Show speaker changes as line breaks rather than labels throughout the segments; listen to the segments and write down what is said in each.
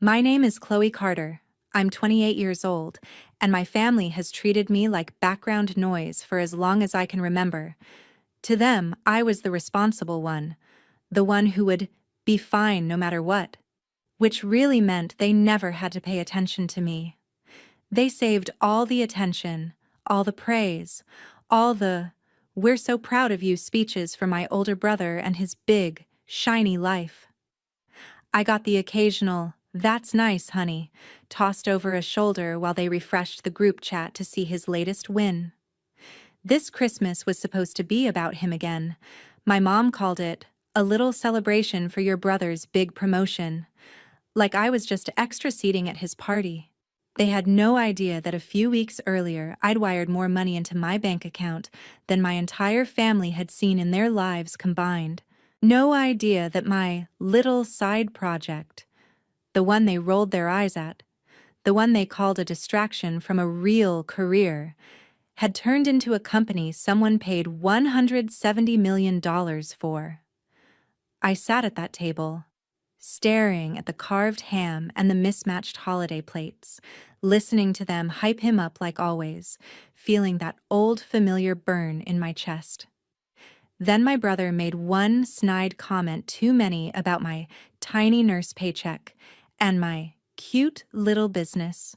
My name is Chloe Carter. I'm 28 years old, and my family has treated me like background noise for as long as I can remember. To them, I was the responsible one, the one who would be fine no matter what, which really meant they never had to pay attention to me. They saved all the attention, all the praise, all the "we're so proud of you" speeches for my older brother and his big, shiny life. I got the occasional "that's nice, honey" tossed over a shoulder while they refreshed the group chat to see his latest win. This Christmas was supposed to be about him again. My mom called it a little celebration for your brother's big promotion, like I was just extra seating at his party. They had no idea that a few weeks earlier I'd wired more money into my bank account than my entire family had seen in their lives combined. No idea that my little side project, the one they rolled their eyes at, the one they called a distraction from a real career, had turned into a company someone paid $170 million for. I sat at that table, staring at the carved ham and the mismatched holiday plates, listening to them hype him up like always, feeling that old familiar burn in my chest. Then my brother made one snide comment too many about my tiny nurse paycheck and my cute little business.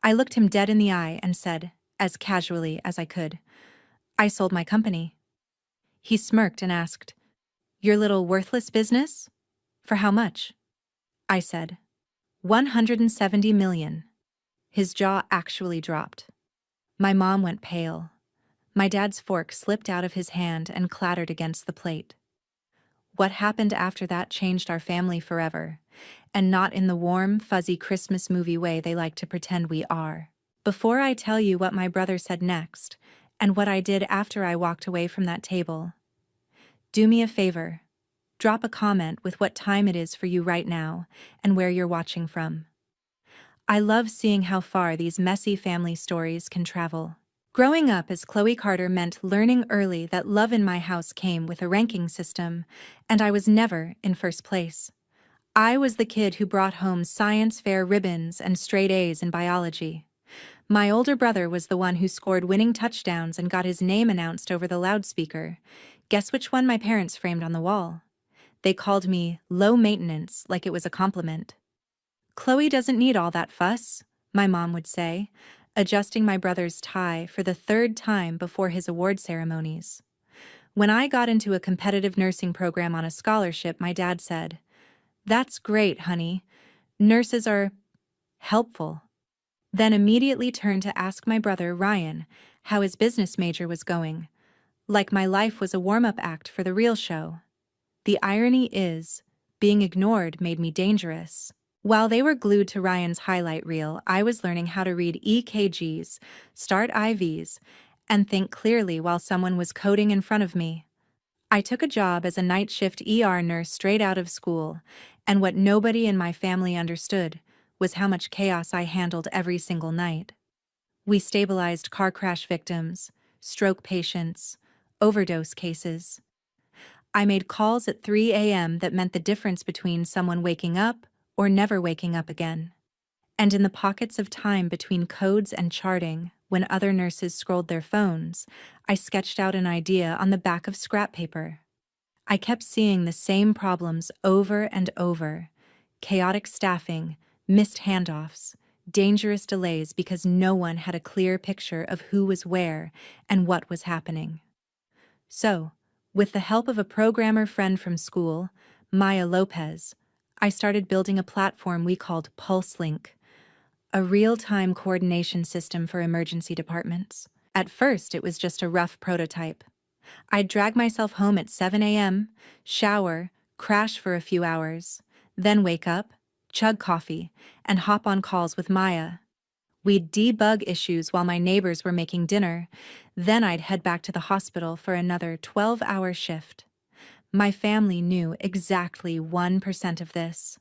I looked him dead in the eye and said, as casually as I could, "I sold my company." He smirked and asked, "Your little worthless business? For how much?" I said, $170 million. His jaw actually dropped. My mom went pale. My dad's fork slipped out of his hand and clattered against the plate. What happened after that changed our family forever, and not in the warm, fuzzy Christmas movie way they like to pretend we are. Before I tell you what my brother said next, and what I did after I walked away from that table, do me a favor. Drop a comment with what time it is for you right now and where you're watching from. I love seeing how far these messy family stories can travel. Growing up as Chloe Carter meant learning early that love in my house came with a ranking system, and I was never in first place. I was the kid who brought home science fair ribbons and straight A's in biology. My older brother was the one who scored winning touchdowns and got his name announced over the loudspeaker. Guess which one my parents framed on the wall? They called me low maintenance, like it was a compliment. "Chloe doesn't need all that fuss," my mom would say, adjusting my brother's tie for the third time before his award ceremonies. When I got into a competitive nursing program on a scholarship, my dad said, "That's great, honey. Nurses are helpful." Then immediately turned to ask my brother, Ryan, how his business major was going, like my life was a warm-up act for the real show. The irony is, being ignored made me dangerous. While they were glued to Ryan's highlight reel, I was learning how to read EKGs, start IVs, and think clearly while someone was coding in front of me. I took a job as a night shift ER nurse straight out of school, and what nobody in my family understood was how much chaos I handled every single night. We stabilized car crash victims, stroke patients, overdose cases. I made calls at 3 a.m. that meant the difference between someone waking up or never waking up again. And in the pockets of time between codes and charting, when other nurses scrolled their phones, I sketched out an idea on the back of scrap paper. I kept seeing the same problems over and over: chaotic staffing, missed handoffs, dangerous delays because no one had a clear picture of who was where and what was happening. So, with the help of a programmer friend from school, Maya Lopez, I started building a platform we called PulseLink, a real-time coordination system for emergency departments. At first, it was just a rough prototype. I'd drag myself home at 7 a.m., shower, crash for a few hours, then wake up, chug coffee, and hop on calls with Maya. We'd debug issues while my neighbors were making dinner, then I'd head back to the hospital for another 12-hour shift. My family knew exactly 1% of this.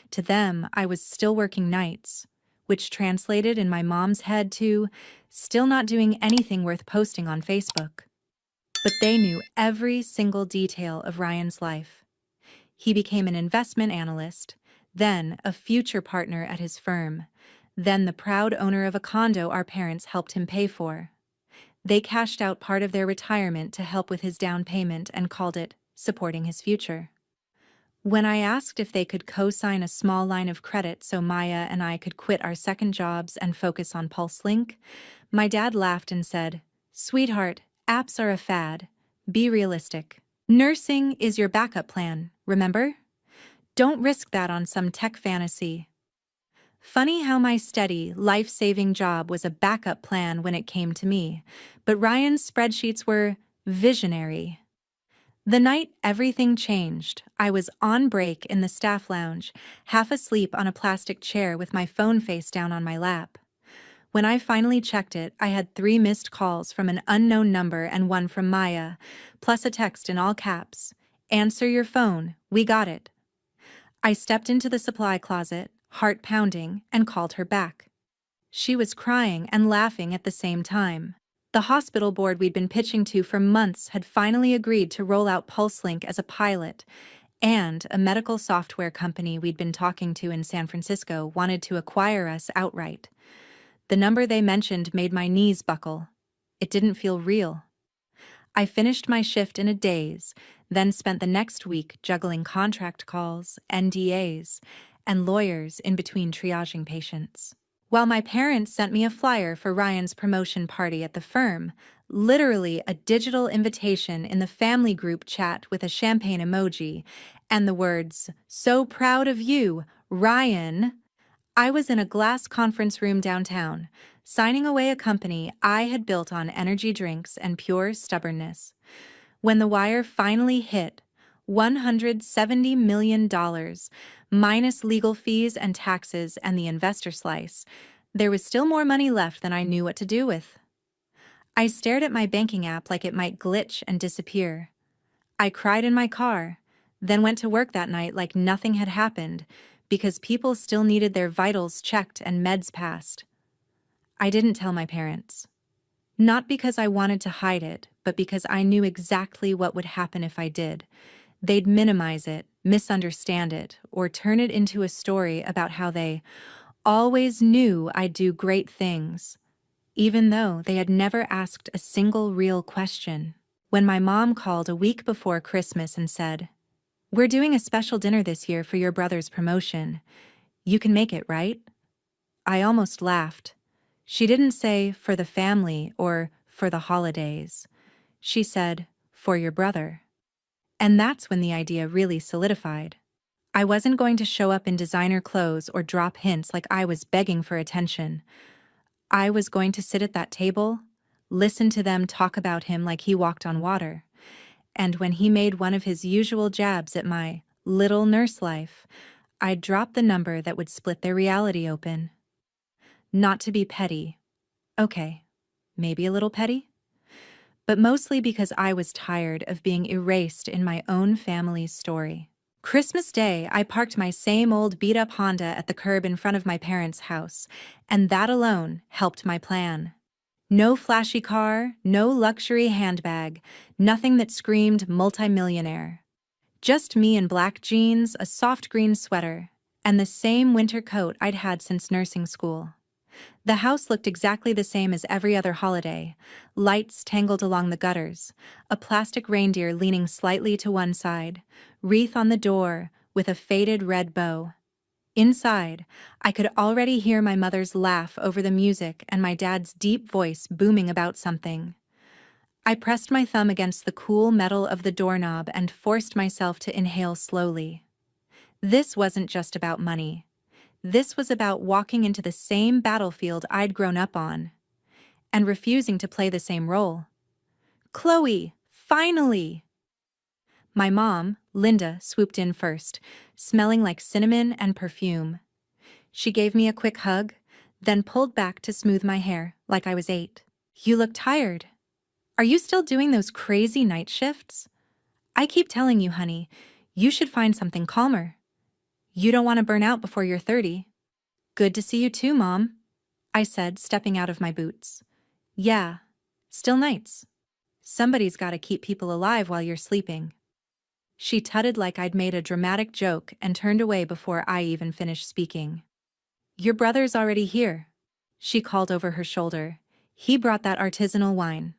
To them, I was still working nights, which translated in my mom's head to still not doing anything worth posting on Facebook. But they knew every single detail of Ryan's life. He became an investment analyst, then a future partner at his firm, then the proud owner of a condo our parents helped him pay for. They cashed out part of their retirement to help with his down payment and called it supporting his future. When I asked if they could co-sign a small line of credit so Maya and I could quit our second jobs and focus on PulseLink, my dad laughed and said, "Sweetheart, apps are a fad. Be realistic. Nursing is your backup plan, remember? Don't risk that on some tech fantasy." Funny how my steady, life-saving job was a backup plan when it came to me, but Ryan's spreadsheets were visionary. The night everything changed, I was on break in the staff lounge, half asleep on a plastic chair with my phone face down on my lap. When I finally checked it, I had 3 missed calls from an unknown number and one from Maya, plus a text in all caps. "Answer your phone, we got it." I stepped into the supply closet, heart pounding, and called her back. She was crying and laughing at the same time. The hospital board we'd been pitching to for months had finally agreed to roll out PulseLink as a pilot, and a medical software company we'd been talking to in San Francisco wanted to acquire us outright. The number they mentioned made my knees buckle. It didn't feel real. I finished my shift in a daze, then spent the next week juggling contract calls, NDAs, and lawyers in between triaging patients. While my parents sent me a flyer for Ryan's promotion party at the firm, literally a digital invitation in the family group chat with a champagne emoji, and the words, "So proud of you, Ryan," I was in a glass conference room downtown, signing away a company I had built on energy drinks and pure stubbornness. When the wire finally hit, $170 million, minus legal fees and taxes and the investor slice, there was still more money left than I knew what to do with. I stared at my banking app like it might glitch and disappear. I cried in my car, then went to work that night like nothing had happened, because people still needed their vitals checked and meds passed. I didn't tell my parents. Not because I wanted to hide it, but because I knew exactly what would happen if I did. They'd minimize it, misunderstand it, or turn it into a story about how they always knew I'd do great things, even though they had never asked a single real question. When my mom called a week before Christmas and said, "We're doing a special dinner this year for your brother's promotion. You can make it, right?" I almost laughed. She didn't say, "for the family" or "for the holidays." She said, "for your brother." And that's when the idea really solidified. I wasn't going to show up in designer clothes or drop hints like I was begging for attention. I was going to sit at that table, listen to them talk about him like he walked on water. And when he made one of his usual jabs at my little nurse life, I'd drop the number that would split their reality open. Not to be petty. Okay, maybe a little petty? But mostly because I was tired of being erased in my own family's story. Christmas Day, I parked my same old beat-up Honda at the curb in front of my parents' house, and that alone helped my plan. No flashy car, no luxury handbag, nothing that screamed multimillionaire. Just me in black jeans, a soft green sweater, and the same winter coat I'd had since nursing school. The house looked exactly the same as every other holiday, lights tangled along the gutters, a plastic reindeer leaning slightly to one side, wreath on the door with a faded red bow. Inside, I could already hear my mother's laugh over the music and my dad's deep voice booming about something. I pressed my thumb against the cool metal of the doorknob and forced myself to inhale slowly. This wasn't just about money. This was about walking into the same battlefield I'd grown up on, and refusing to play the same role. "Chloe, finally!" My mom, Linda, swooped in first, smelling like cinnamon and perfume. She gave me a quick hug, then pulled back to smooth my hair like I was 8. "You look tired. Are you still doing those crazy night shifts? I keep telling you, honey, you should find something calmer. You don't want to burn out before you're 30. "Good to see you too, Mom," I said, stepping out of my boots. "Yeah, still nights. Somebody's got to keep people alive while you're sleeping." She tutted like I'd made a dramatic joke and turned away before I even finished speaking. Your brother's already here, she called over her shoulder. He brought that artisanal wine.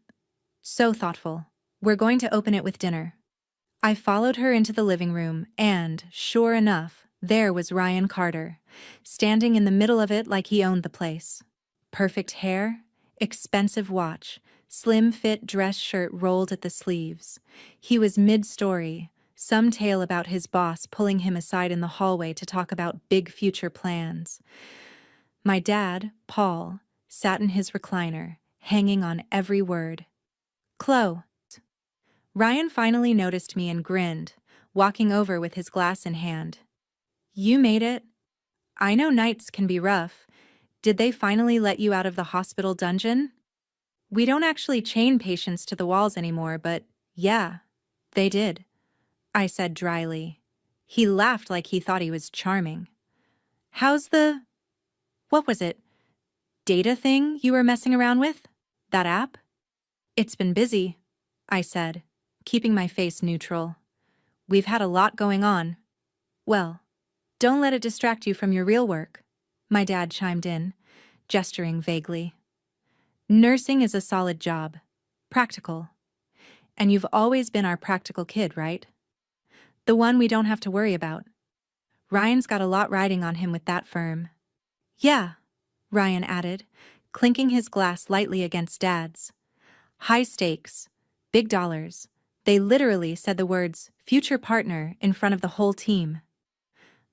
So thoughtful. We're going to open it with dinner. I followed her into the living room and, sure enough, there was Ryan Carter, standing in the middle of it like he owned the place. Perfect hair, expensive watch, slim-fit dress shirt rolled at the sleeves. He was mid-story, some tale about his boss pulling him aside in the hallway to talk about big future plans. My dad, Paul, sat in his recliner, hanging on every word. Chloe. Ryan finally noticed me and grinned, walking over with his glass in hand. You made it. I know nights can be rough. Did they finally let you out of the hospital dungeon? We don't actually chain patients to the walls anymore, but yeah, they did, I said dryly. He laughed like he thought he was charming. How's what was it, data thing you were messing around with? That app? It's been busy, I said, keeping my face neutral. We've had a lot going on. Well, don't let it distract you from your real work, my dad chimed in, gesturing vaguely. Nursing is a solid job. Practical. And you've always been our practical kid, right? The one we don't have to worry about. Ryan's got a lot riding on him with that firm. Yeah, Ryan added, clinking his glass lightly against Dad's. High stakes. Big dollars. They literally said the words, future partner, in front of the whole team.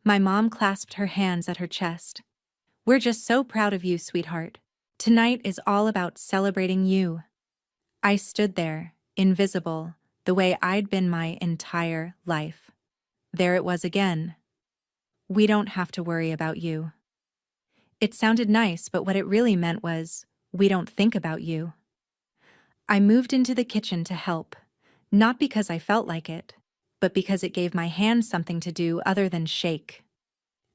My mom clasped her hands at her chest. We're just so proud of you, sweetheart. Tonight is all about celebrating you. I stood there, invisible, the way I'd been my entire life. There it was again. We don't have to worry about you. It sounded nice, but what it really meant was, we don't think about you. I moved into the kitchen to help, not because I felt like it, but because it gave my hands something to do other than shake.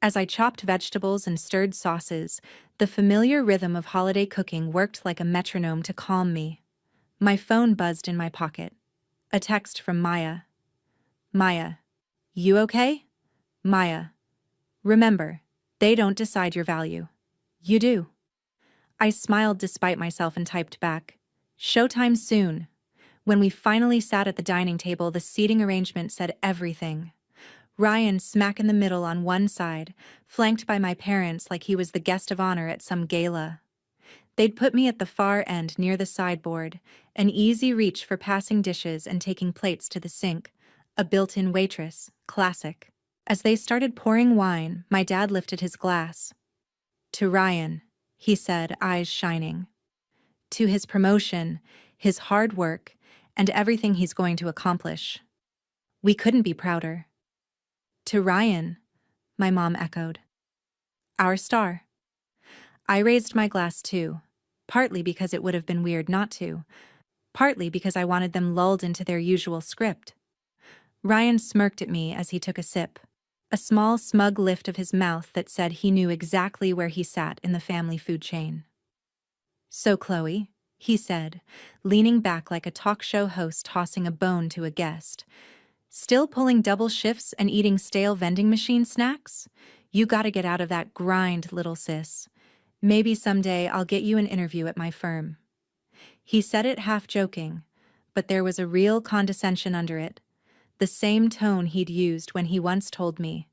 As I chopped vegetables and stirred sauces, the familiar rhythm of holiday cooking worked like a metronome to calm me. My phone buzzed in my pocket. A text from Maya. Maya, you okay? Maya, remember, they don't decide your value. You do. I smiled despite myself and typed back. Showtime soon. When we finally sat at the dining table, the seating arrangement said everything. Ryan smack in the middle on one side, flanked by my parents like he was the guest of honor at some gala. They'd put me at the far end near the sideboard, an easy reach for passing dishes and taking plates to the sink, a built-in waitress, classic. As they started pouring wine, my dad lifted his glass. To Ryan, he said, eyes shining. To his promotion, his hard work, and everything he's going to accomplish. We couldn't be prouder. To Ryan, my mom echoed. Our star. I raised my glass too, partly because it would have been weird not to, partly because I wanted them lulled into their usual script. Ryan smirked at me as he took a sip, a small smug lift of his mouth that said he knew exactly where he sat in the family food chain. So Chloe, he said, leaning back like a talk show host tossing a bone to a guest, still pulling double shifts and eating stale vending machine snacks? You gotta get out of that grind, little sis. Maybe someday I'll get you an interview at my firm. He said it half joking, but there was a real condescension under it, the same tone he'd used when he once told me,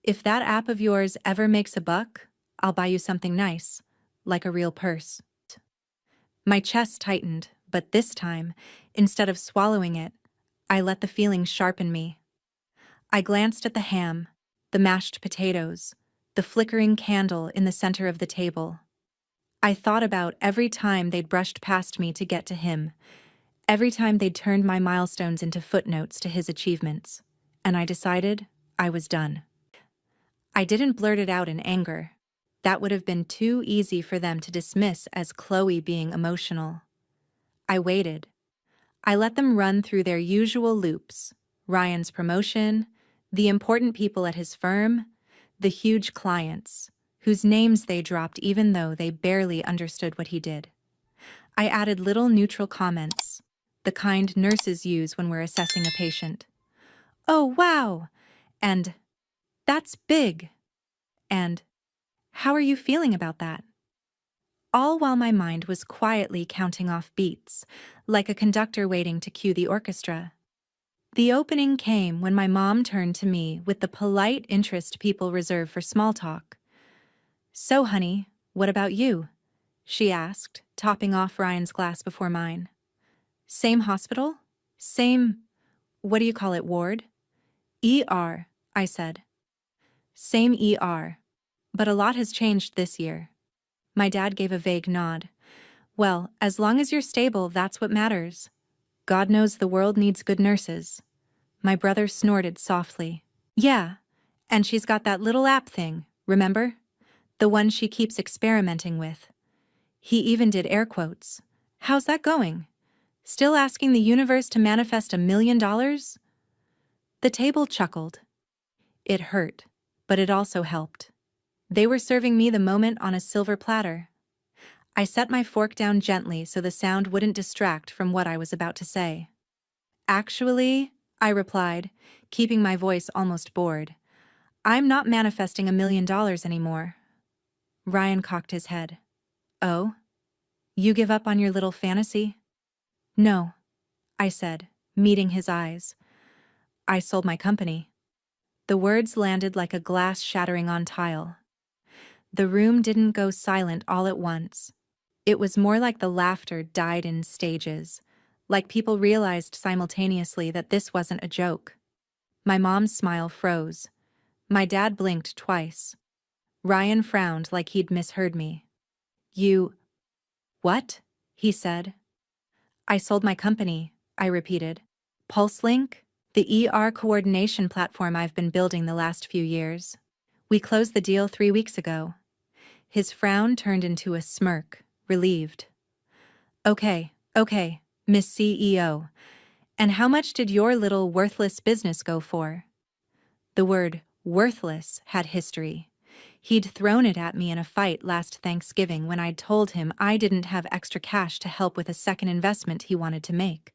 if that app of yours ever makes a buck, I'll buy you something nice, like a real purse. My chest tightened, but this time, instead of swallowing it, I let the feeling sharpen me. I glanced at the ham, the mashed potatoes, the flickering candle in the center of the table. I thought about every time they'd brushed past me to get to him, every time they'd turned my milestones into footnotes to his achievements, and I decided I was done. I didn't blurt it out in anger. That would have been too easy for them to dismiss as Chloe being emotional. I waited. I let them run through their usual loops, Ryan's promotion, the important people at his firm, the huge clients, whose names they dropped even though they barely understood what he did. I added little neutral comments, the kind nurses use when we're assessing a patient. "Oh, wow!" and "That's big!" and "How are you feeling about that?" All while my mind was quietly counting off beats, like a conductor waiting to cue the orchestra. The opening came when my mom turned to me with the polite interest people reserve for small talk. "So, honey, what about you?" she asked, topping off Ryan's glass before mine. "Same hospital? Same, what do you call it, ward?" "ER," I said. "Same ER. But a lot has changed this year." My dad gave a vague nod. "Well, as long as you're stable, that's what matters. God knows the world needs good nurses." My brother snorted softly. "Yeah, and she's got that little app thing, remember? The one she keeps experimenting with." He even did air quotes. "How's that going? Still asking the universe to manifest $1 million?" The table chuckled. It hurt, but it also helped. They were serving me the moment on a silver platter. I set my fork down gently so the sound wouldn't distract from what I was about to say. "Actually," I replied, keeping my voice almost bored, "I'm not manifesting $1 million anymore." Ryan cocked his head. "Oh? You give up on your little fantasy?" "No," I said, meeting his eyes. "I sold my company." The words landed like a glass shattering on tile. The room didn't go silent all at once. It was more like the laughter died in stages, like people realized simultaneously that this wasn't a joke. My mom's smile froze. My dad blinked twice. Ryan frowned like he'd misheard me. "You... what?" he said. "I sold my company," I repeated. "PulseLink, the ER coordination platform I've been building the last few years. We closed the deal 3 weeks ago." His frown turned into a smirk, relieved. Okay, Miss CEO. And how much did your little worthless business go for?" The word worthless had history. He'd thrown it at me in a fight last Thanksgiving when I'd told him I didn't have extra cash to help with a second investment he wanted to make.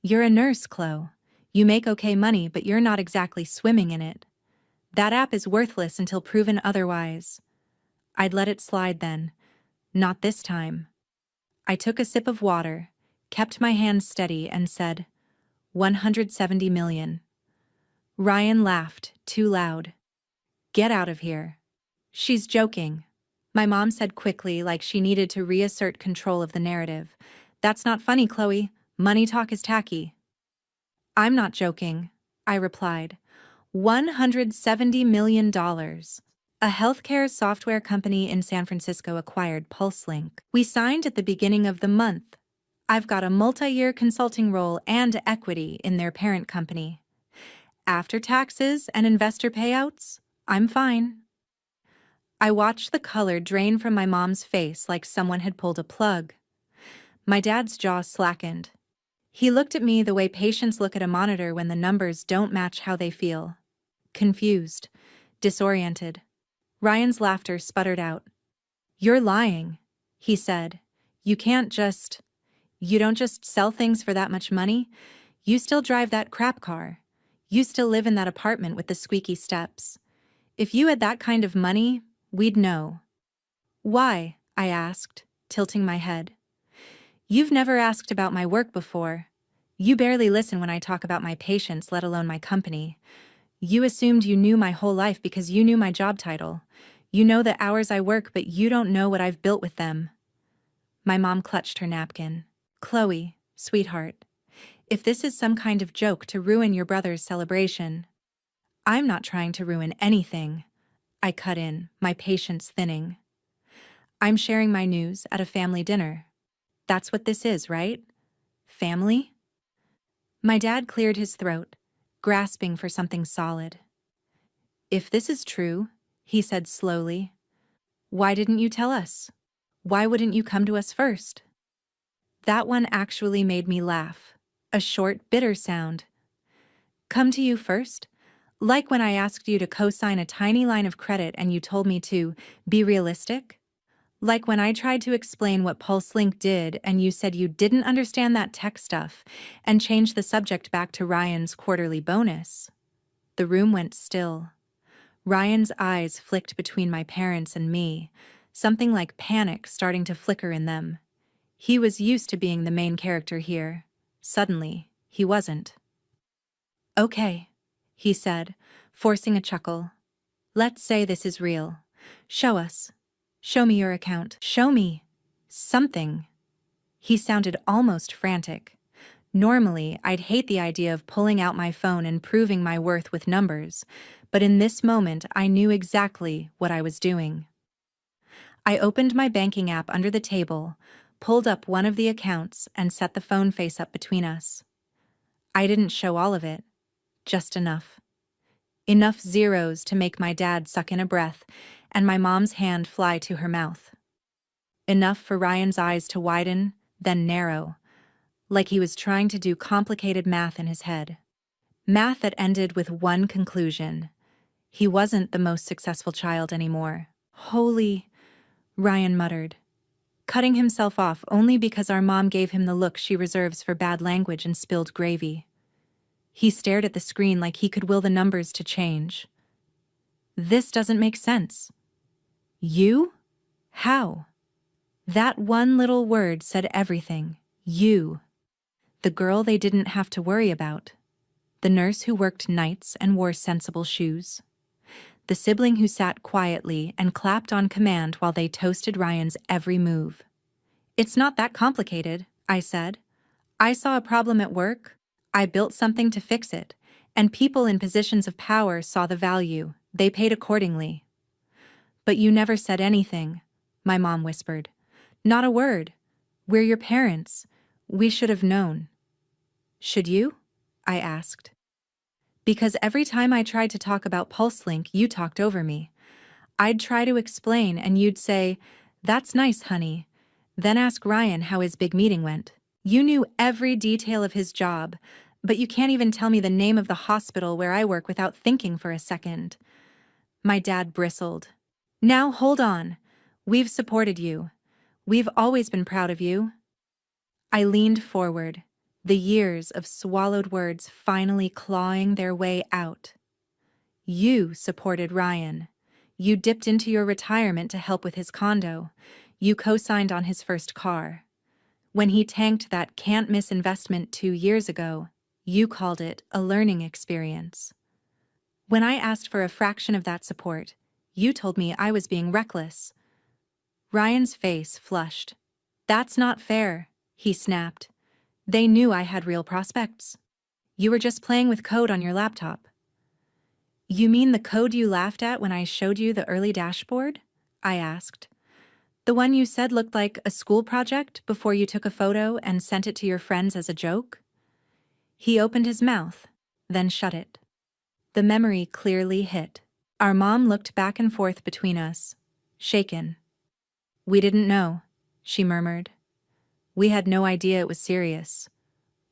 "You're a nurse, Chloe. You make okay money, but you're not exactly swimming in it. That app is worthless until proven otherwise." I'd let it slide then. Not this time. I took a sip of water, kept my hand steady, and said, 170 million. Ryan laughed, too loud. "Get out of here." "She's joking," my mom said quickly, like she needed to reassert control of the narrative. "That's not funny, Chloe. Money talk is tacky." "I'm not joking," I replied. $170 million. A healthcare software company in San Francisco acquired PulseLink. We signed at the beginning of the month. I've got a multi-year consulting role and equity in their parent company. After taxes and investor payouts, I'm fine. I watched the color drain from my mom's face like someone had pulled a plug. My dad's jaw slackened. He looked at me the way patients look at a monitor when the numbers don't match how they feel. Confused, disoriented. Ryan's laughter sputtered out. "You're lying," he said. You don't just sell things for that much money. You still drive that crap car. You still live in that apartment with the squeaky steps. If you had that kind of money, we'd know." "Why?" I asked, tilting my head. "You've never asked about my work before. You barely listen when I talk about my patients, let alone my company. You assumed you knew my whole life because you knew my job title. You know the hours I work, but you don't know what I've built with them." My mom clutched her napkin. "Chloe, sweetheart, if this is some kind of joke to ruin your brother's celebration..." "I'm not trying to ruin anything," I cut in, my patience thinning. "I'm sharing my news at a family dinner. That's what this is, right? Family?" My dad cleared his throat, grasping for something solid. "If this is true," he said slowly, "why didn't you tell us? Why wouldn't you come to us first?" That one actually made me laugh. A short, bitter sound. "Come to you first? Like when I asked you to co-sign a tiny line of credit and you told me to be realistic? Like when I tried to explain what PulseLink did and you said you didn't understand that tech stuff and changed the subject back to Ryan's quarterly bonus. The room went still. Ryan's eyes flicked between my parents and me, something like panic starting to flicker in them. He was used to being the main character here. Suddenly, he wasn't. "Okay," he said, forcing a chuckle. "Let's say this is real. Show us. Show me your account. Show me something." He sounded almost frantic. Normally, I'd hate the idea of pulling out my phone and proving my worth with numbers, but in this moment I knew exactly what I was doing. I opened my banking app under the table, pulled up one of the accounts, and set the phone face up between us. I didn't show all of it, just enough. Enough zeros to make my dad suck in a breath and my mom's hand fly to her mouth. Enough for Ryan's eyes to widen, then narrow, like he was trying to do complicated math in his head. Math that ended with one conclusion. He wasn't the most successful child anymore. "Holy," Ryan muttered, cutting himself off only because our mom gave him the look she reserves for bad language and spilled gravy. He stared at the screen like he could will the numbers to change. "This doesn't make sense." "You? How?" That one little word said everything. You. The girl they didn't have to worry about. The nurse who worked nights and wore sensible shoes. The sibling who sat quietly and clapped on command while they toasted Ryan's every move. "It's not that complicated," I said. "I saw a problem at work. I built something to fix it, and people in positions of power saw the value. They paid accordingly." "But you never said anything," my mom whispered. "Not a word. We're your parents. We should have known." "Should you?" I asked. "Because every time I tried to talk about PulseLink, you talked over me. I'd try to explain and you'd say, 'That's nice, honey.' Then ask Ryan how his big meeting went. You knew every detail of his job, but you can't even tell me the name of the hospital where I work without thinking for a second." My dad bristled. "Now hold on. We've supported you. We've always been proud of you." I leaned forward, the years of swallowed words finally clawing their way out. "You supported Ryan. You dipped into your retirement to help with his condo. You co-signed on his first car. When he tanked that can't-miss investment 2 years ago, you called it a learning experience. When I asked for a fraction of that support, you told me I was being reckless." Ryan's face flushed. "That's not fair," he snapped. "They knew I had real prospects. You were just playing with code on your laptop." "You mean the code you laughed at when I showed you the early dashboard?" I asked. "The one you said looked like a school project before you took a photo and sent it to your friends as a joke?" He opened his mouth, then shut it. The memory clearly hit. Our mom looked back and forth between us, shaken. "We didn't know," she murmured. "We had no idea it was serious.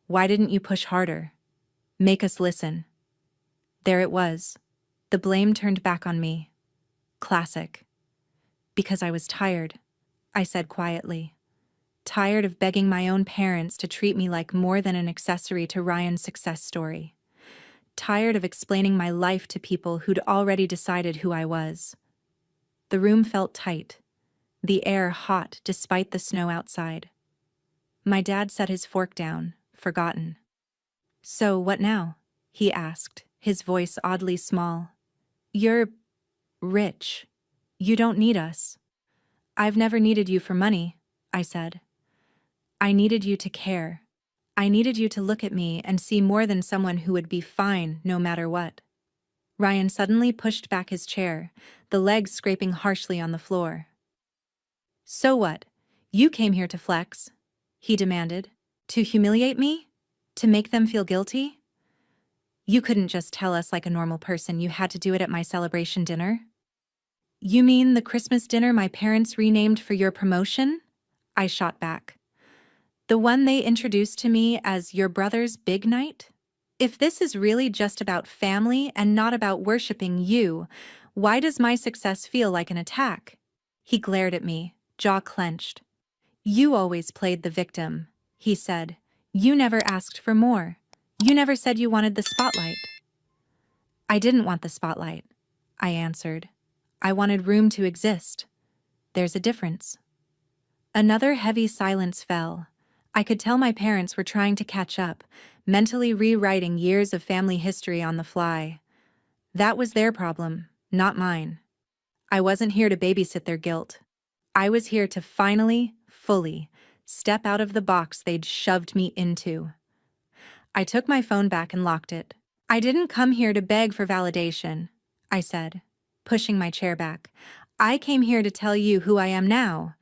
Why didn't you push harder? Make us listen?" There it was. The blame turned back on me. Classic. "Because I was tired," I said quietly. Tired of begging my own parents to treat me like more than an accessory to Ryan's success story. Tired of explaining my life to people who'd already decided who I was. The room felt tight, the air hot despite the snow outside. My dad set his fork down, forgotten. "So what now?" he asked, his voice oddly small. "You're rich. You don't need us." "I've never needed you for money," I said. "I needed you to care. I needed you to look at me and see more than someone who would be fine no matter what." Ryan suddenly pushed back his chair, the legs scraping harshly on the floor. "So what? You came here to flex," he demanded. "To humiliate me? To make them feel guilty? You couldn't just tell us like a normal person you had to do it at my celebration dinner?" "You mean the Christmas dinner my parents renamed for your promotion?" I shot back. "The one they introduced to me as your brother's big night? If this is really just about family and not about worshiping you, why does my success feel like an attack?" He glared at me, jaw clenched. "You always played the victim," he said. "You never asked for more. You never said you wanted the spotlight." "I didn't want the spotlight," I answered. "I wanted room to exist. There's a difference." Another heavy silence fell. I could tell my parents were trying to catch up, mentally rewriting years of family history on the fly. That was their problem, not mine. I wasn't here to babysit their guilt. I was here to finally, fully, step out of the box they'd shoved me into. I took my phone back and locked it. "I didn't come here to beg for validation," I said, pushing my chair back. "I came here to tell you who I am now.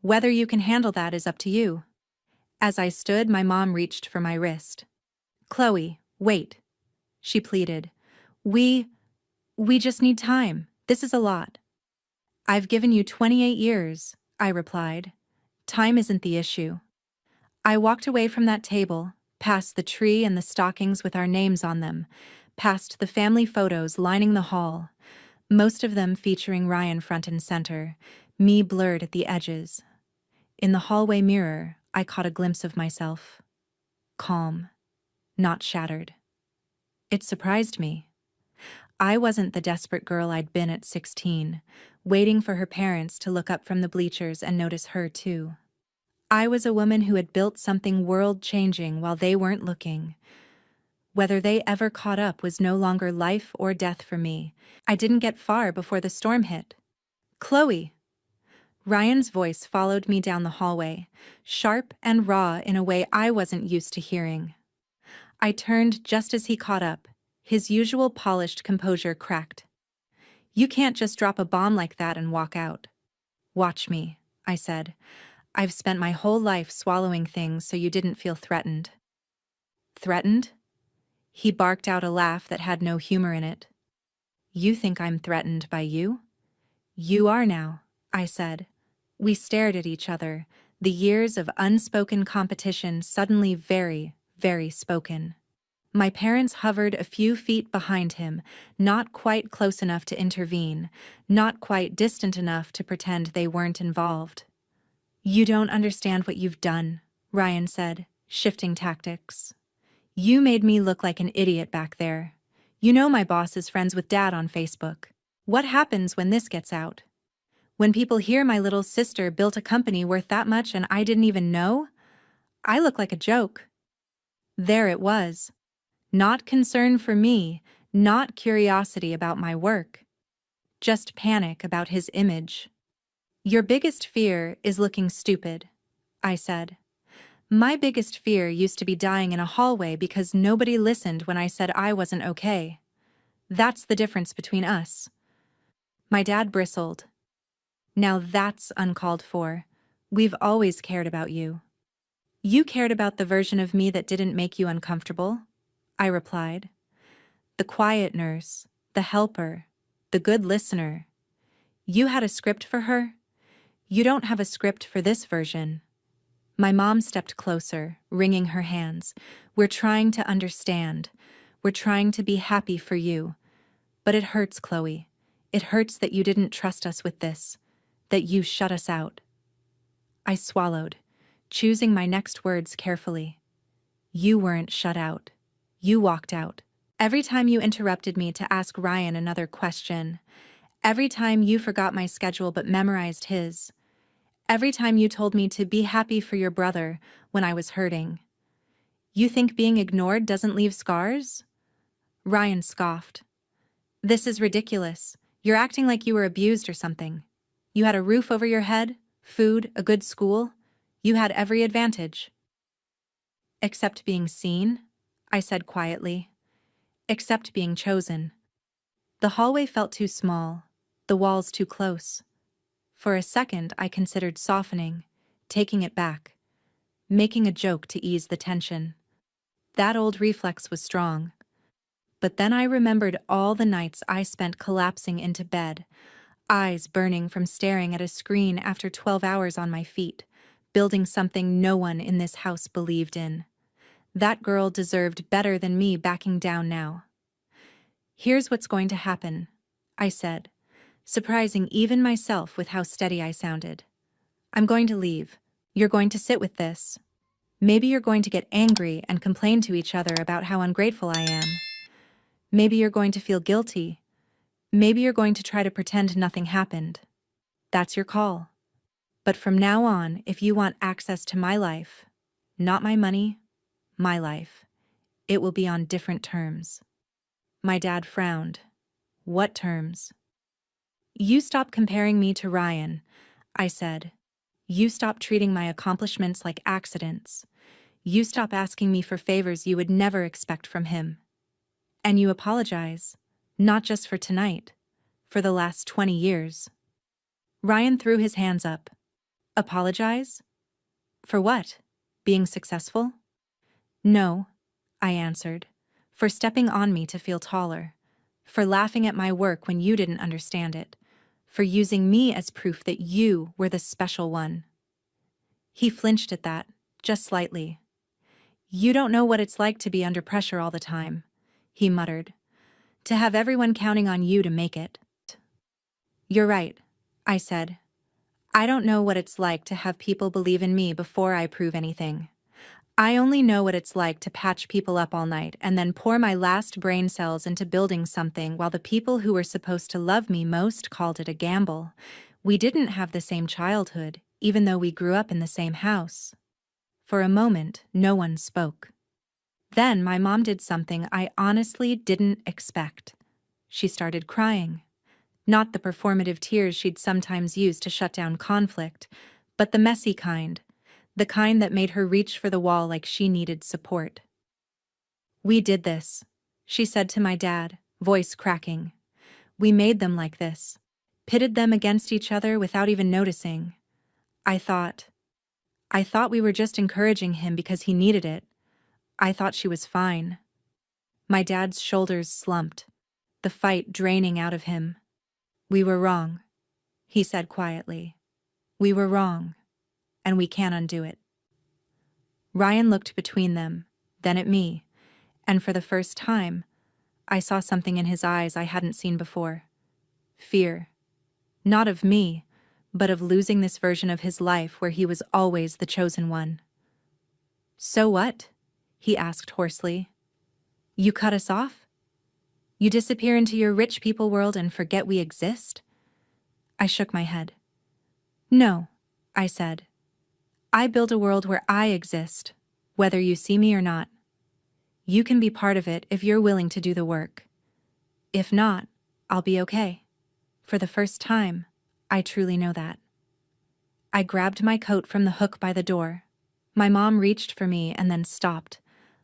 Whether you can handle that is up to you." As I stood, my mom reached for my wrist. "Chloe, wait," she pleaded. We just need time. This is a lot." "I've given you 28 years, I replied. "Time isn't the issue." I walked away from that table, past the tree and the stockings with our names on them, past the family photos lining the hall, most of them featuring Ryan front and center, me blurred at the edges. In the hallway mirror, I caught a glimpse of myself. Calm, not shattered. It surprised me. I wasn't the desperate girl I'd been at 16, waiting for her parents to look up from the bleachers and notice her too. I was a woman who had built something world-changing while they weren't looking. Whether they ever caught up was no longer life or death for me. I didn't get far before the storm hit. "Chloe!" Ryan's voice followed me down the hallway, sharp and raw in a way I wasn't used to hearing. I turned just as he caught up. His usual polished composure cracked. "You can't just drop a bomb like that and walk out." "Watch me," I said. "I've spent my whole life swallowing things so you didn't feel threatened." "Threatened?" He barked out a laugh that had no humor in it. "You think I'm threatened by you?" "You are now," I said. We stared at each other, the years of unspoken competition suddenly very, very spoken. My parents hovered a few feet behind him, not quite close enough to intervene, not quite distant enough to pretend they weren't involved. "You don't understand what you've done," Ryan said, shifting tactics. "You made me look like an idiot back there. You know my boss is friends with Dad on Facebook. What happens when this gets out? When people hear my little sister built a company worth that much and I didn't even know? I look like a joke." There it was. Not concern for me, not curiosity about my work. Just panic about his image. "Your biggest fear is looking stupid," I said. "My biggest fear used to be dying in a hallway because nobody listened when I said I wasn't okay. That's the difference between us." My dad bristled. "Now that's uncalled for. We've always cared about you." "You cared about the version of me that didn't make you uncomfortable," I replied. "The quiet nurse, the helper, the good listener. You had a script for her. You don't have a script for this version." My mom stepped closer, wringing her hands. "We're trying to understand. We're trying to be happy for you. But it hurts, Chloe. It hurts that you didn't trust us with this, that you shut us out." I swallowed, choosing my next words carefully. "You weren't shut out. You walked out. Every time you interrupted me to ask Ryan another question, every time you forgot my schedule but memorized his, every time you told me to be happy for your brother when I was hurting. You think being ignored doesn't leave scars?" Ryan scoffed. "This is ridiculous. You're acting like you were abused or something. You had a roof over your head, food, a good school. You had every advantage." "Except being seen," I said quietly. "Except being chosen." The hallway felt too small, the walls too close. For a second, I considered softening, taking it back, making a joke to ease the tension. That old reflex was strong. But then I remembered all the nights I spent collapsing into bed, eyes burning from staring at a screen after 12 hours on my feet, building something no one in this house believed in. That girl deserved better than me backing down now. "Here's what's going to happen," I said, surprising even myself with how steady I sounded. I'm going to leave. You're going to sit with this. Maybe you're going to get angry and complain to each other about how ungrateful I am. Maybe you're going to feel guilty. Maybe you're going to try to pretend nothing happened. That's your call. But from now on, if you want access to my life, not my money, my life, it will be on different terms. My dad frowned. What terms? You stop comparing me to Ryan, I said. You stop treating my accomplishments like accidents. You stop asking me for favors you would never expect from him. And you apologize, not just for tonight, for the last 20 years. Ryan threw his hands up. Apologize? For what? Being successful? No, I answered. For stepping on me to feel taller. For laughing at my work when you didn't understand it. For using me as proof that you were the special one. He flinched at that, just slightly. You don't know what it's like to be under pressure all the time, he muttered. To have everyone counting on you to make it. You're right, I said. I don't know what it's like to have people believe in me before I prove anything. I only know what it's like to patch people up all night and then pour my last brain cells into building something while the people who were supposed to love me most called it a gamble. We didn't have the same childhood, even though we grew up in the same house. For a moment, no one spoke. Then my mom did something I honestly didn't expect. She started crying. Not the performative tears she'd sometimes use to shut down conflict, but the messy kind, the kind that made her reach for the wall like she needed support. We did this, she said to my dad, voice cracking. We made them like this, pitted them against each other without even noticing. I thought we were just encouraging him because he needed it. I thought she was fine. My dad's shoulders slumped, the fight draining out of him. We were wrong, he said quietly. We were wrong, and we can't undo it. Ryan looked between them, then at me, and for the first time, I saw something in his eyes I hadn't seen before. Fear. Not of me, but of losing this version of his life where he was always the chosen one. So what? He asked hoarsely. You cut us off? You disappear into your rich people world and forget we exist? I shook my head. No, I said. I build a world where I exist, whether you see me or not. You can be part of it if you're willing to do the work. If not, I'll be okay. For the first time, I truly know that. I grabbed my coat from the hook by the door. My mom reached for me and then stopped,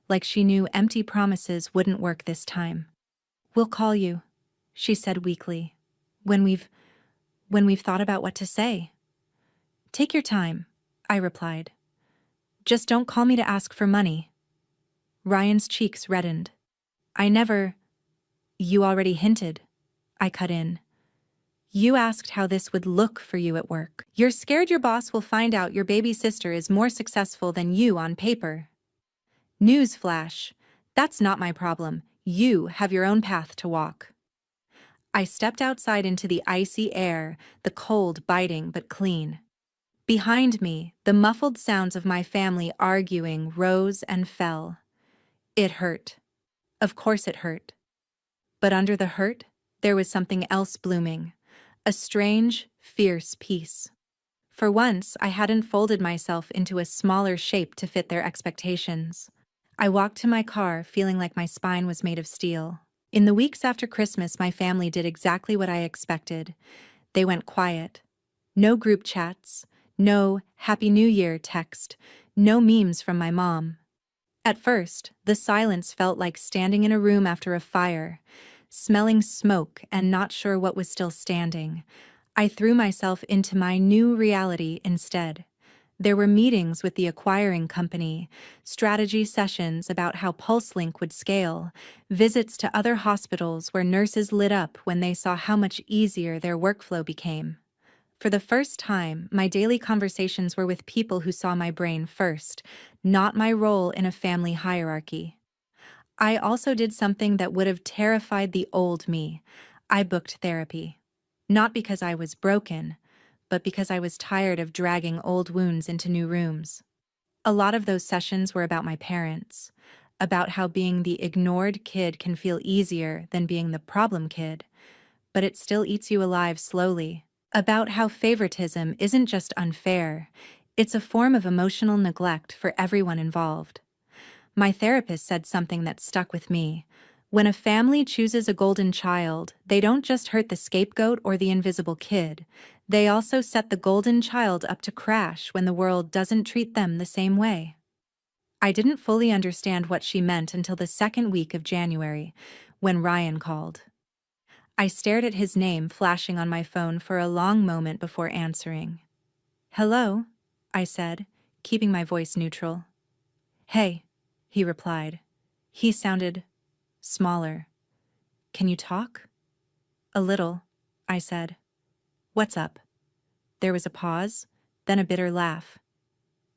like she knew empty promises wouldn't work this time. We'll call you, she said weakly, when we've thought about what to say. Take your time, I replied. Just don't call me to ask for money. Ryan's cheeks reddened. You already hinted, I cut in. You asked how this would look for you at work. You're scared your boss will find out your baby sister is more successful than you on paper. Newsflash, that's not my problem. You have your own path to walk. I stepped outside into the icy air, the cold biting but clean. Behind me, the muffled sounds of my family arguing rose and fell. It hurt. Of course it hurt. But under the hurt, there was something else blooming. A strange, fierce peace. For once, I hadn't folded myself into a smaller shape to fit their expectations. I walked to my car feeling like my spine was made of steel. In the weeks after Christmas, my family did exactly what I expected. They went quiet. No group chats, no Happy New Year text, no memes from my mom. At first, the silence felt like standing in a room after a fire, smelling smoke and not sure what was still standing. I threw myself into my new reality instead. There were meetings with the acquiring company, strategy sessions about how PulseLink would scale, visits to other hospitals where nurses lit up when they saw how much easier their workflow became. For the first time, my daily conversations were with people who saw my brain first, not my role in a family hierarchy. I also did something that would have terrified the old me. I booked therapy. Not because I was broken, but because I was tired of dragging old wounds into new rooms. A lot of those sessions were about my parents, about how being the ignored kid can feel easier than being the problem kid, but it still eats you alive slowly, about how favoritism isn't just unfair, it's a form of emotional neglect for everyone involved. My therapist said something that stuck with me. When a family chooses a golden child, they don't just hurt the scapegoat or the invisible kid. They also set the golden child up to crash when the world doesn't treat them the same way. I didn't fully understand what she meant until the second week of January, when Ryan called. I stared at his name flashing on my phone for a long moment before answering. "Hello," I said, keeping my voice neutral. "Hey," he replied. He sounded smaller. "Can you talk?" "A little," I said. "What's up?" There was a pause, then a bitter laugh.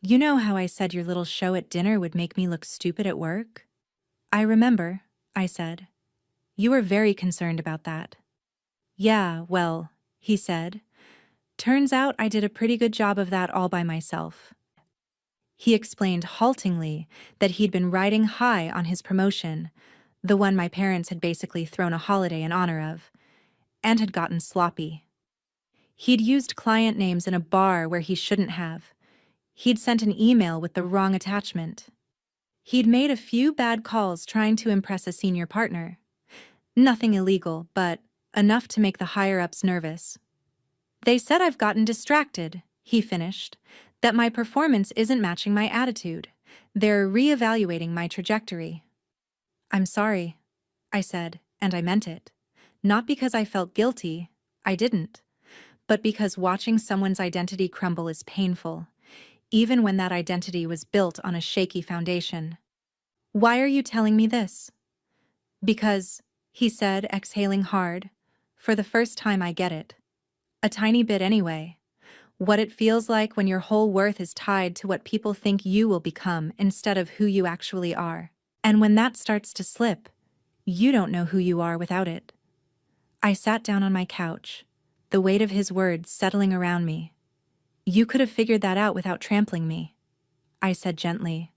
"You know how I said your little show at dinner would make me look stupid at work?" "I remember," I said. "You were very concerned about that." "Yeah, well," he said. "Turns out I did a pretty good job of that all by myself." He explained haltingly that he'd been riding high on his promotion, the one my parents had basically thrown a holiday in honor of, and had gotten sloppy. He'd used client names in a bar where he shouldn't have. He'd sent an email with the wrong attachment. He'd made a few bad calls trying to impress a senior partner. Nothing illegal, but enough to make the higher-ups nervous. "They said I've gotten distracted," he finished, "that my performance isn't matching my attitude. They're re-evaluating my trajectory." "I'm sorry," I said, and I meant it. Not because I felt guilty, I didn't, but because watching someone's identity crumble is painful, even when that identity was built on a shaky foundation. "Why are you telling me this?" "Because," he said, exhaling hard, "for the first time I get it. A tiny bit anyway. What it feels like when your whole worth is tied to what people think you will become instead of who you actually are. And when that starts to slip, you don't know who you are without it." I sat down on my couch, the weight of his words settling around me. "You could have figured that out without trampling me," I said gently.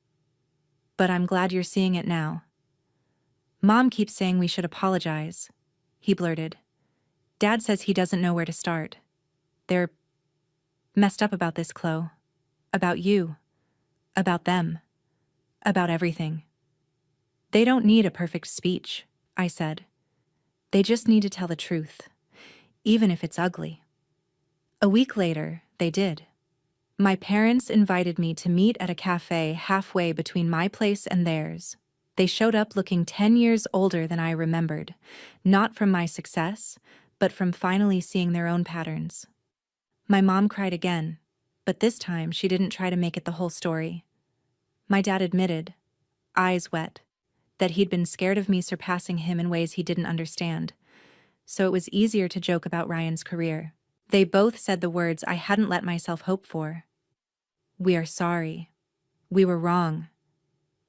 "But I'm glad you're seeing it now." "Mom keeps saying we should apologize," he blurted. "Dad says he doesn't know where to start. They're messed up about this, Chloe. About you. About them. About everything." "They don't need a perfect speech," I said. "They just need to tell the truth, even if it's ugly." A week later, they did. My parents invited me to meet at a cafe halfway between my place and theirs. They showed up looking 10 years older than I remembered, not from my success, but from finally seeing their own patterns. My mom cried again, but this time she didn't try to make it the whole story. My dad admitted, eyes wet, that he'd been scared of me surpassing him in ways he didn't understand, so it was easier to joke about Ryan's career. They both said the words I hadn't let myself hope for. "We are sorry. We were wrong.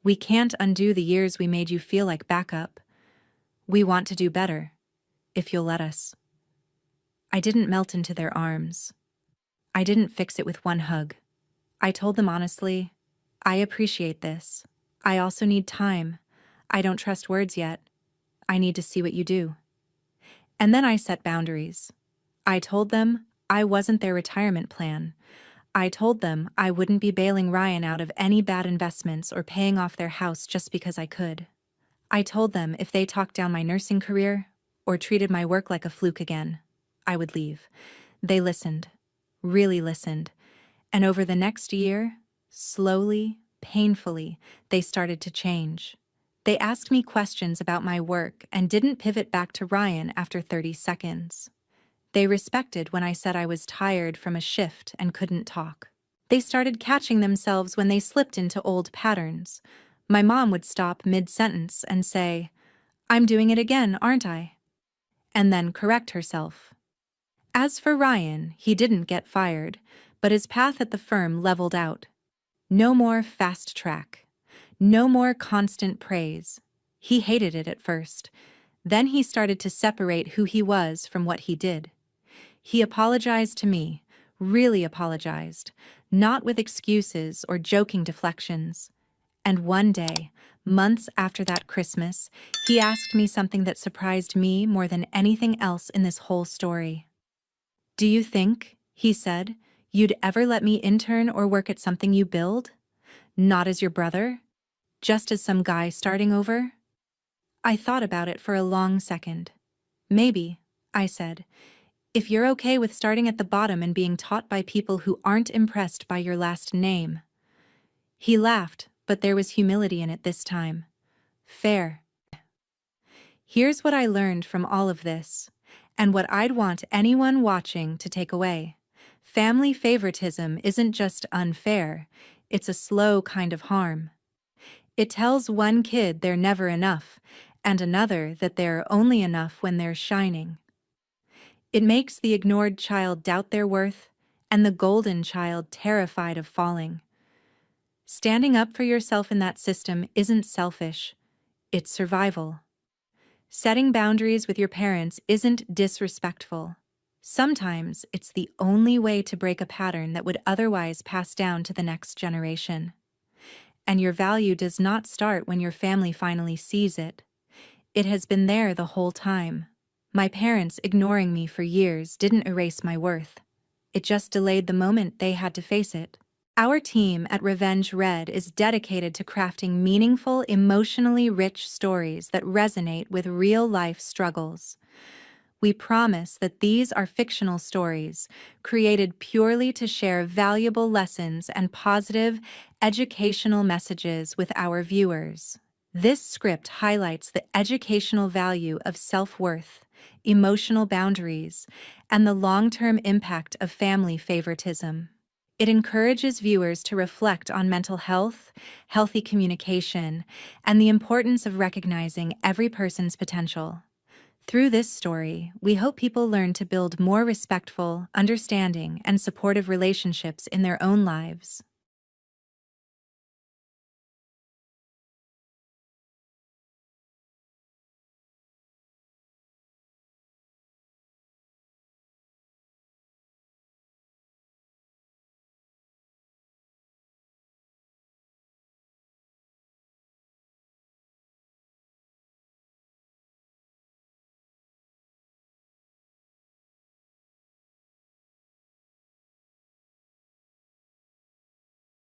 We can't undo the years we made you feel like backup. We want to do better, if you'll let us." I didn't melt into their arms. I didn't fix it with one hug. I told them honestly, "I appreciate this. I also need time. I don't trust words yet. I need to see what you do." And then I set boundaries. I told them I wasn't their retirement plan. I told them I wouldn't be bailing Ryan out of any bad investments or paying off their house just because I could. I told them if they talked down my nursing career or treated my work like a fluke again, I would leave. They listened, really listened, and over the next year, slowly, painfully, they started to change. They asked me questions about my work and didn't pivot back to Ryan after 30 seconds. They respected when I said I was tired from a shift and couldn't talk. They started catching themselves when they slipped into old patterns. My mom would stop mid-sentence and say, "I'm doing it again, aren't I?" and then correct herself. As for Ryan, he didn't get fired, but his path at the firm leveled out. No more fast track. No more constant praise. He hated it at first. Then he started to separate who he was from what he did. He apologized to me, really apologized, not with excuses or joking deflections. And one day, months after that Christmas, he asked me something that surprised me more than anything else in this whole story. "Do you think," he said, "you'd ever let me intern or work at something you build? Not as your brother? Just as some guy starting over?" I thought about it for a long second. "Maybe," I said, "if you're okay with starting at the bottom and being taught by people who aren't impressed by your last name." He laughed, but there was humility in it this time. "Fair." Here's what I learned from all of this, and what I'd want anyone watching to take away. Family favoritism isn't just unfair, it's a slow kind of harm. It tells one kid they're never enough, and another that they're only enough when they're shining. It makes the ignored child doubt their worth, and the golden child terrified of falling. Standing up for yourself in that system isn't selfish, it's survival. Setting boundaries with your parents isn't disrespectful. Sometimes it's the only way to break a pattern that would otherwise pass down to the next generation. And your value does not start when your family finally sees it. It has been there the whole time. My parents ignoring me for years didn't erase my worth. It just delayed the moment they had to face it. Our team at Revenge Red is dedicated to crafting meaningful, emotionally rich stories that resonate with real-life struggles. We promise that these are fictional stories, created purely to share valuable lessons and positive, educational messages with our viewers. This script highlights the educational value of self-worth, emotional boundaries, and the long-term impact of family favoritism. It encourages viewers to reflect on mental health, healthy communication, and the importance of recognizing every person's potential. Through this story, we hope people learn to build more respectful, understanding, and supportive relationships in their own lives.